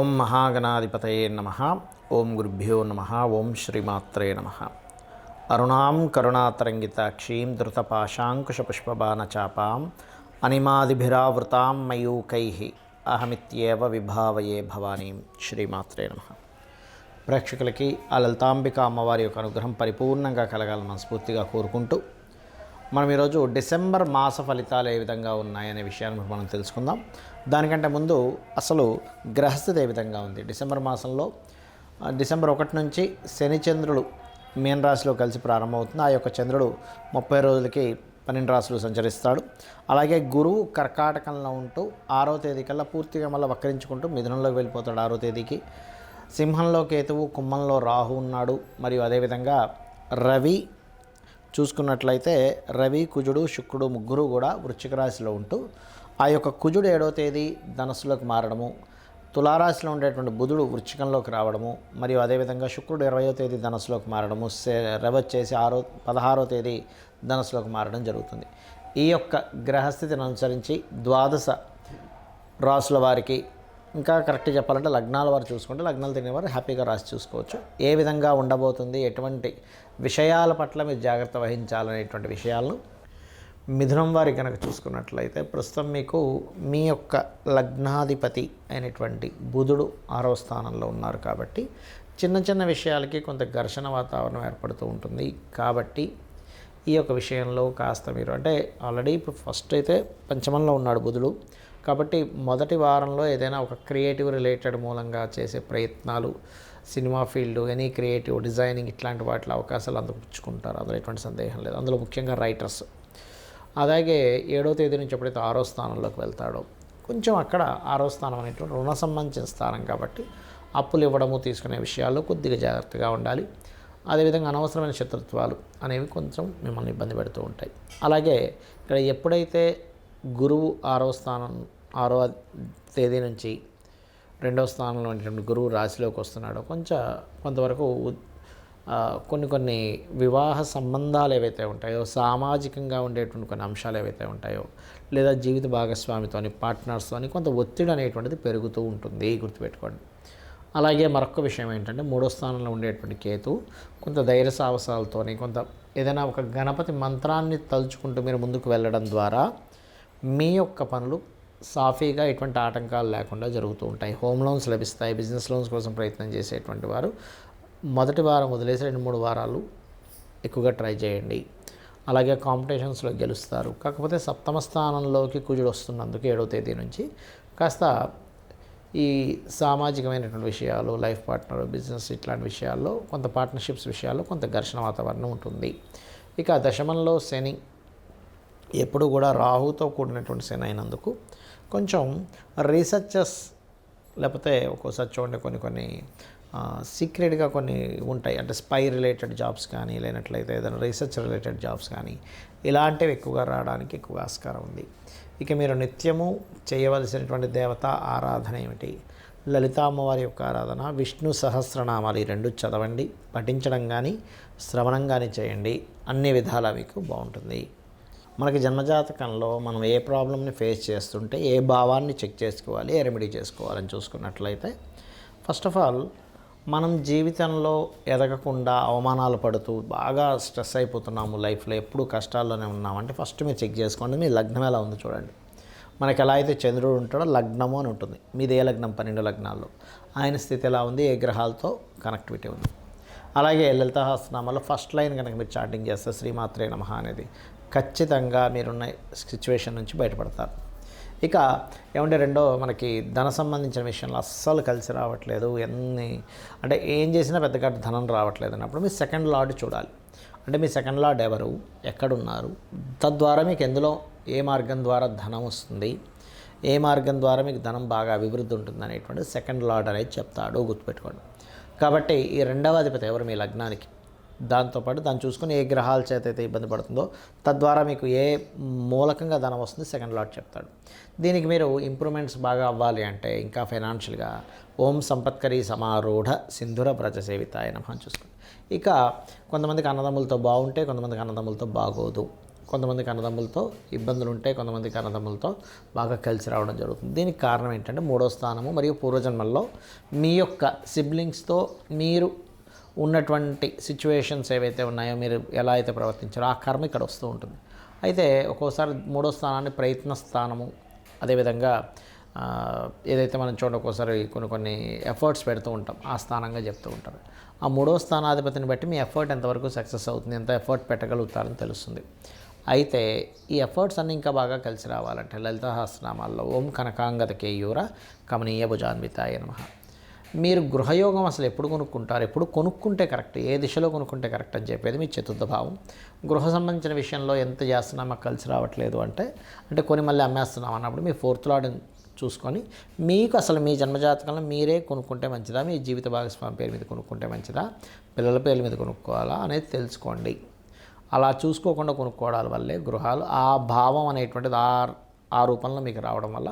ఓం మహాగణాధిపతయే నమః. ఓం గురుభ్యో నమః. ఓం శ్రీమాత్రే నమః. అరుణాం కరుణాతరంగితాక్షీం ధృతపాశాంకుశపుష్పబాణచాపాం అనిమాదిభిరావృతాం మయూకైః అహమిత్యేవ విభావయే భవానీం. శ్రీమాత్రే నమః. ప్రేక్షకులకి ఆ లలితాంబిక అమ్మవారి యొక్క అనుగ్రహం పరిపూర్ణంగా కలగాలని మనస్ఫూర్తిగా కోరుకుంటూ మనం ఈరోజు డిసెంబర్ మాస ఫలితాలు ఏ విధంగా ఉన్నాయనే విషయాన్ని మనం తెలుసుకుందాం. దానికంటే ముందు అసలు గ్రహస్థితి ఏ విధంగా ఉంది. డిసెంబర్ మాసంలో డిసెంబర్ 1 నుంచి శని చంద్రుడు మీన రాశిలో కలిసి ప్రారంభమవుతుంది. ఆ యొక్క చంద్రుడు 30 రోజులకి 12 రాశులు సంచరిస్తాడు. అలాగే గురువు కర్కాటకంలో ఉంటూ 6వ తేదీ కల్లా పూర్తిగా మళ్ళీ వక్రించుకుంటూ మిథునంలోకి వెళ్ళిపోతాడు. 6వ తేదీకి సింహంలో కేతువు, కుంభంలో రాహు ఉన్నాడు. మరియు అదేవిధంగా రవి చూసుకున్నట్లయితే రవి, కుజుడు, శుక్రుడు ముగ్గురు కూడా వృశ్చిక రాశిలో ఉంటూ ఆ యొక్క కుజుడు 7వ తేదీ ధనస్సులోకి మారడము, తులారాశిలో ఉండేటువంటి బుధుడు వృశ్చికంలోకి రావడము, మరియు అదేవిధంగా శుక్రుడు 20వ తేదీ ధనస్సులోకి మారడము, రవి వచ్చేసి 16వ తేదీ ధనస్సులోకి మారడం జరుగుతుంది. ఈ యొక్క గ్రహస్థితిని అనుసరించి ద్వాదశ రాశుల వారికి, ఇంకా కరెక్ట్గా చెప్పాలంటే లగ్నాల వారు చూసుకుంటే లగ్నాలు తినేవారు హ్యాపీగా రాసి చూసుకోవచ్చు. ఏ విధంగా ఉండబోతుంది, ఎటువంటి విషయాల పట్ల మీరు జాగ్రత్త వహించాలనేటువంటి విషయాలను మిథునం వారి కనుక చూసుకున్నట్లయితే ప్రస్తుతం మీకు మీ యొక్క లగ్నాధిపతి అయినటువంటి బుధుడు 6వ స్థానంలో ఉన్నారు. కాబట్టి చిన్న చిన్న విషయాలకి కొంత ఘర్షణ వాతావరణం ఏర్పడుతూ ఉంటుంది. కాబట్టి ఈ యొక్క విషయంలో కాస్త మీరు అంటే ఆల్రెడీ ఇప్పుడు ఫస్ట్ అయితే పంచమంలో ఉన్నాడు బుధుడు. కాబట్టి మొదటి వారంలో ఏదైనా ఒక క్రియేటివ్ రిలేటెడ్ మూలంగా చేసే ప్రయత్నాలు, cinema field, any creative designing ఇట్లాంటి వాటిలో అవకాశాలు అందుకుంటారు. అందులో ఎటువంటి సందేహం లేదు. అందులో ముఖ్యంగా రైటర్స్. అలాగే 7వ తేదీ నుంచి ఎప్పుడైతే 6వ స్థానంలోకి వెళ్తాడో కొంచెం అక్కడ 6వ స్థానం అనేటువంటి రుణ సంబంధించిన స్థానం కాబట్టి అప్పులు ఇవ్వడము, తీసుకునే విషయాల్లో కొద్దిగా జాగ్రత్తగా ఉండాలి. అదేవిధంగా అనవసరమైన శత్రుత్వాలు అనేవి కొంచెం మిమ్మల్ని ఇబ్బంది పెడుతూ ఉంటాయి. అలాగే ఇక్కడ ఎప్పుడైతే గురువు 6వ తేదీ నుంచి 2వ స్థానంలో ఉండేటువంటి గురువు రాశిలోకి వస్తున్నాడో కొంతవరకు కొన్ని వివాహ సంబంధాలు ఏవైతే ఉంటాయో, సామాజికంగా ఉండేటువంటి కొన్ని అంశాలు ఏవైతే ఉంటాయో, లేదా జీవిత భాగస్వామితోని, పార్ట్నర్స్తోని కొంత ఒత్తిడి అనేటువంటిది పెరుగుతూ ఉంటుంది, గుర్తుపెట్టుకోండి. అలాగే మరొక విషయం ఏంటంటే 3వ స్థానంలో ఉండేటువంటి కేతు కొంత ధైర్య సాహసాలతోని, కొంత ఏదైనా ఒక గణపతి మంత్రాన్ని తలుచుకుంటూ మీరు ముందుకు వెళ్ళడం ద్వారా మీ యొక్క పనులు సాఫీగా ఎటువంటి ఆటంకాలు లేకుండా జరుగుతూ ఉంటాయి. హోమ్ లోన్స్ లభిస్తాయి. బిజినెస్ లోన్స్ కోసం ప్రయత్నం చేసేటువంటి వారు మొదటి వారం వదిలేసి 2-3 వారాలు ఎక్కువగా ట్రై చేయండి. అలాగే కాంపిటీషన్స్లో గెలుస్తారు. కాకపోతే 7వ స్థానంలోకి కుజుడు వస్తున్నందుకు 7వ తేదీ నుంచి కాస్త ఈ సామాజికమైనటువంటి విషయాలు, లైఫ్ పార్ట్నర్, బిజినెస్ ఇట్లాంటి విషయాల్లో, కొంత పార్ట్నర్షిప్స్ విషయాల్లో కొంత ఘర్షణ వాతావరణం ఉంటుంది. ఇక దశమంలో శని ఎప్పుడు కూడా రాహుతో కూడినటువంటి శని అయినందుకు కొంచెం రీసెర్చెస్, లేకపోతే ఒక్కోసారి చూడండి కొన్ని సీక్రెట్గా కొన్ని ఉంటాయి. అంటే స్పై రిలేటెడ్ జాబ్స్ కానీ, లేనట్లయితే ఏదైనా రీసెర్చ్ రిలేటెడ్ జాబ్స్ కానీ ఇలాంటివి ఎక్కువగా రావడానికి ఎక్కువ ఆస్కారం ఉంది. ఇక మీరు నిత్యము చేయవలసినటువంటి దేవత ఆరాధన ఏమిటి? లలితా అమ్మవారి యొక్క ఆరాధన, విష్ణు సహస్రనామాలు ఈ 2 చదవండి, పఠించడం కానీ శ్రవణం కానీ చేయండి. అన్ని విధాలా మీకు బాగుంటుంది. మనకి జన్మజాతకంలో మనం ఏ ప్రాబ్లమ్ని ఫేస్ చేస్తుంటే ఏ భావాన్ని చెక్ చేసుకోవాలి, ఏ రెమెడీ చేసుకోవాలని చూసుకున్నట్లయితే ఫస్ట్ ఆఫ్ ఆల్ మనం జీవితంలో ఎదగకుండా అవమానాలు పడుతూ బాగా స్ట్రెస్ అయిపోతున్నాము, లైఫ్లో ఎప్పుడు కష్టాల్లోనే ఉన్నామంటే ఫస్ట్ మీరు చెక్ చేసుకోండి మీ లగ్నం ఎలా ఉంది చూడండి. మనకి ఎలా అయితే చంద్రుడు ఉంటాడో లగ్నము అని ఉంటుంది. మీది ఏ లగ్నం? 12 లగ్నాల్లో ఆయన స్థితి ఎలా ఉంది, ఏ గ్రహాలతో కనెక్టివిటీ ఉంది. అలాగే లలితా సహస్రనామాలో ఫస్ట్ లైన్ కనుక మీరు చాటింగ్ చేస్తే శ్రీమాత్రే నమః అనేది ఖచ్చితంగా మీరున్న సిచ్యువేషన్ నుంచి బయటపడతారు. ఇక ఏమంటే రెండో మనకి ధన సంబంధించిన విషయంలో అస్సలు కలిసి రావట్లేదు, అంటే ఏం చేసినా పెద్దగా ధనం రావట్లేదు అన్నప్పుడు మీ సెకండ్ లార్డ్ చూడాలి. అంటే మీ సెకండ్ లార్డ్ ఎవరు, ఎక్కడున్నారు, తద్వారా మీకు ఎందులో ఏ మార్గం ద్వారా ధనం వస్తుంది, ఏ మార్గం ద్వారా మీకు ధనం బాగా అభివృద్ధి ఉంటుంది అనేటువంటి సెకండ్ లార్డ్ అనేది చెప్తాడు, గుర్తుపెట్టుకోండి. కాబట్టి ఈ 2వ అధిపతి ఎవరు మీ లగ్నానికి, దాంతోపాటు దాన్ని చూసుకొని ఏ గ్రహాల చేత అయితే ఇబ్బంది పడుతుందో తద్వారా మీకు ఏ మూలకంగా ధనం వస్తుంది సెకండ్ లార్డ్ చెప్తాడు. దీనికి మీరు ఇంప్రూవ్మెంట్స్ బాగా అవ్వాలి అంటే ఇంకా ఫైనాన్షియల్గా ఓం సంపత్కరీ సమారూఢ సింధుర ప్రజ సేవితాయ నమః చూసుకోండి. ఇక కొంతమందికి అన్నదమ్ములతో బాగుంటే కొంతమందికి అన్నదమ్ములతో బాగోదు, కొంతమందికి అన్నదమ్ములతో ఇబ్బందులు ఉంటాయి, కొంతమందికి అన్నదమ్ములతో బాగా కలిసి రావడం జరుగుతుంది. దీనికి కారణం ఏంటంటే 3వ స్థానము మరియు పూర్వజన్మల్లో మీ యొక్క సిబ్లింగ్స్తో మీరు ఉన్నటువంటి సిచ్యువేషన్స్ ఏవైతే ఉన్నాయో, మీరు ఎలా అయితే ప్రవర్తించారో ఆ కర్మ ఇక్కడ వస్తూ ఉంటుంది. అయితే ఒక్కోసారి 3వ స్థానాన్ని ప్రయత్న స్థానము, అదేవిధంగా ఏదైతే మనం చూడండి ఒక్కోసారి కొన్ని ఎఫర్ట్స్ పెడుతూ ఉంటాం, ఆ స్థానంగా చెప్తూ ఉంటారు. ఆ 3వ స్థానాధిపతిని బట్టి మీ ఎఫర్ట్ ఎంతవరకు సక్సెస్ అవుతుంది, ఎంత ఎఫర్ట్ పెట్టగలుగుతారని తెలుస్తుంది. అయితే ఈ ఎఫర్ట్స్ అన్నీ ఇంకా బాగా కలిసి రావాలంటే లలితా సహస్రనామాల్లో ఓం కనకాంగద కేయూర కమనీయ భుజాన్వితాయ నమః. మీరు గృహయోగం అసలు ఎప్పుడు కొనుక్కుంటారు, ఎప్పుడు కొనుక్కుంటే కరెక్ట్, ఏ దిశలో కొనుక్కుంటే కరెక్ట్ అని చెప్పేది మీ చతుర్థ భావం. గృహ సంబంధించిన విషయంలో ఎంత చేస్తున్నా మాకు కలిసి రావట్లేదు అంటే కొన్ని మళ్ళీ అమ్మేస్తున్నాం అన్నప్పుడు మీ 4th లార్డ్ చూసుకొని మీకు అసలు మీ జన్మజాతకంలో మీరే కొనుక్కుంటే మంచిదా, మీ జీవిత భాగస్వామి పేరు మీద కొనుక్కుంటే మంచిదా, పిల్లల పేర్ల మీద కొనుక్కోవాలా అనేది తెలుసుకోండి. అలా చూసుకోకుండా కొనుక్కోవడాల వల్లే గృహాలు ఆ భావం అనేటువంటిది ఆ రూపంలో మీకు రావడం వల్ల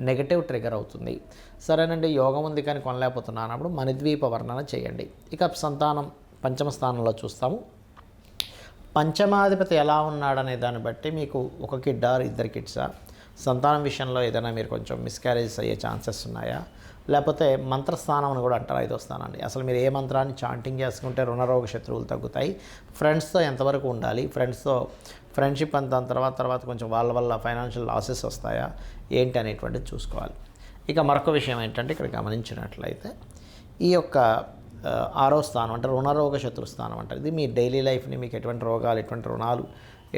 నెగటివ్ ట్రిగర్ అవుతుంది. సరేనండి, యోగం ఉంది కానీ కొనలేకపోతున్నా అన్నప్పుడు మణిద్వీప వర్ణన చేయండి. ఇక సంతానం పంచమ స్థానంలో చూస్తాము. పంచమాధిపతి ఎలా ఉన్నాడనే దాన్ని బట్టి మీకు ఒక కిడ్డా 2 కిడ్సా, సంతానం విషయంలో ఏదైనా మీరు కొంచెం మిస్క్యారేజెస్ అయ్యే ఛాన్సెస్ ఉన్నాయా, లేకపోతే మంత్రస్థానం అని కూడా అంటారు 5వ స్థానాన్ని. అసలు మీరు ఏ మంత్రాన్ని చాంటింగ్ చేసుకుంటే రుణరోగ శత్రువులు తగ్గుతాయి, ఫ్రెండ్స్తో ఎంతవరకు ఉండాలి, ఫ్రెండ్స్తో ఫ్రెండ్షిప్ అంత తర్వాత కొంచెం వాళ్ళ వల్ల ఫైనాన్షియల్ లాసెస్ వస్తాయా ఏంటి అనేటువంటిది చూసుకోవాలి. ఇక మరొక విషయం ఏంటంటే ఇక్కడ గమనించినట్లయితే ఈ యొక్క 6వ స్థానం అంటే రుణరోగ శత్రుస్థానం అంటారు. ఇది మీ డైలీ లైఫ్ని, మీకు ఎటువంటి రోగాలు, ఎటువంటి రుణాలు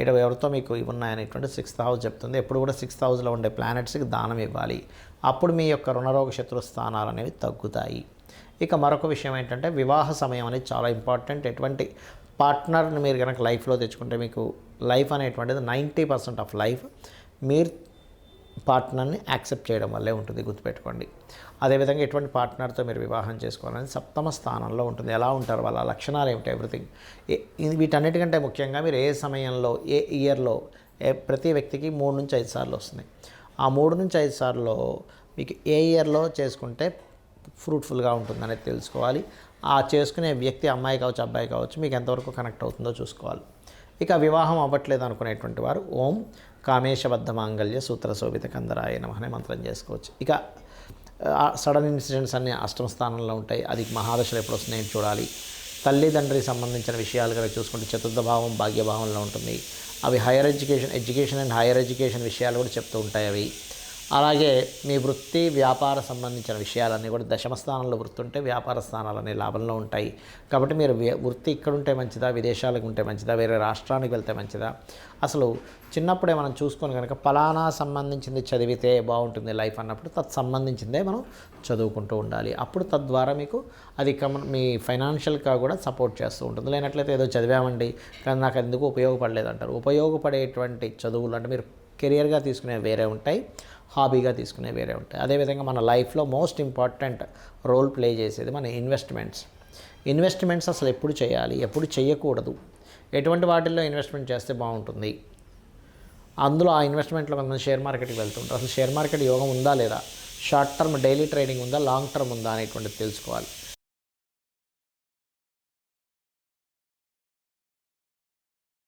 ఎవరితో మీకు ఇవి ఉన్నాయనేటువంటి 6th హౌస్ చెప్తుంది. ఎప్పుడు కూడా 6th హౌస్లో ఉండే ప్లానెట్స్కి దానం ఇవ్వాలి, అప్పుడు మీ యొక్క రుణరోగ శత్రు స్థానాలు అనేవి తగ్గుతాయి. ఇక మరొక విషయం ఏంటంటే వివాహ సమయం అనేది చాలా ఇంపార్టెంట్. ఎటువంటి పార్ట్నర్ని మీరు కనుక లైఫ్లో తెచ్చుకుంటే మీకు లైఫ్ అనేటువంటిది 90% ఆఫ్ లైఫ్ మీరు పార్ట్నర్ని యాక్సెప్ట్ చేయడం వల్లే ఉంటుంది, గుర్తుపెట్టుకోండి. అదేవిధంగా ఎటువంటి పార్ట్నర్తో మీరు వివాహం చేసుకోవాలని 7వ స్థానంలో ఉంటుంది. ఎలా ఉంటారు, వాళ్ళ లక్షణాలు ఏమిటి, ఎవ్రీథింగ్. వీటన్నిటికంటే ముఖ్యంగా మీరు ఏ సమయంలో, ఏ ఇయర్లో, ప్రతి వ్యక్తికి 3 నుంచి 5 సార్లు వస్తుంది. ఆ 3 నుంచి 5 సార్లు మీకు ఏ ఇయర్లో చేసుకుంటే ఫ్రూట్ఫుల్గా ఉంటుందనేది తెలుసుకోవాలి. ఆ చేసుకునే వ్యక్తి అమ్మాయి కావచ్చు, అబ్బాయి కావచ్చు, మీకు ఎంతవరకు కనెక్ట్ అవుతుందో చూసుకోవాలి. ఇక వివాహం అవ్వట్లేదు అనుకునేటువంటి వారు ఓం కామేశబద్ధ మాంగళ్య సూత్ర శోభిత కందరాయ నమః అనే మంత్రం చేసుకోవచ్చు. ఇక సడన్ ఇన్సిడెంట్స్ అన్నీ 8వ స్థానంలో ఉంటాయి. అది మహాదశలు ఎప్పుడు వస్తున్నాయని చూడాలి. తల్లిదండ్రికి సంబంధించిన విషయాలు కనుక చూసుకుంటే 4th భావం భాగ్యభావంలో ఉంటుంది. అవి ఎడ్యుకేషన్ అండ్ హైయర్ ఎడ్యుకేషన్ విషయాలు కూడా చెప్తూ ఉంటాయి అవి. అలాగే మీ వృత్తి వ్యాపార సంబంధించిన విషయాలన్నీ కూడా 10వ స్థానంలో వృత్తి ఉంటే వ్యాపార స్థానాలన్నీ లాభంలో ఉంటాయి. కాబట్టి మీరు వృత్తి ఇక్కడ ఉంటే మంచిదా, విదేశాలకు ఉంటే మంచిదా, వేరే రాష్ట్రానికి వెళ్తే మంచిదా, అసలు చిన్నప్పుడే మనం చూసుకొని కనుక ఫలానా సంబంధించింది చదివితే బాగుంటుంది లైఫ్ అన్నప్పుడు సంబంధించిందే మనం చదువుకుంటూ ఉండాలి. అప్పుడు తద్వారా మీకు అది మీ ఫైనాన్షియల్గా కూడా సపోర్ట్ చేస్తూ ఉంటుంది. లేనట్లయితే ఏదో చదివామండి కానీ నాకు ఎందుకు ఉపయోగపడలేదు అంటారు. ఉపయోగపడేటువంటి చదువులు అంటే మీరు కెరియర్గా తీసుకునేవి వేరే ఉంటాయి, హాబీగా తీసుకునేవి వేరే ఉంటాయి. అదేవిధంగా మన లైఫ్లో మోస్ట్ ఇంపార్టెంట్ రోల్ ప్లే చేసేది మన ఇన్వెస్ట్మెంట్స్ అసలు ఎప్పుడు చేయాలి, ఎప్పుడు చేయకూడదు, ఎటువంటి వాటిల్లో ఇన్వెస్ట్మెంట్ చేస్తే బాగుంటుంది. అందులో ఆ ఇన్వెస్ట్మెంట్లో కొంతమంది షేర్ మార్కెట్కి వెళ్తుంటారు. అసలు షేర్ మార్కెట్ యోగం ఉందా లేదా, షార్ట్ టర్మ్ డైలీ ట్రేడింగ్ ఉందా, లాంగ్ టర్మ్ ఉందా అనేటువంటిది తెలుసుకోవాలి.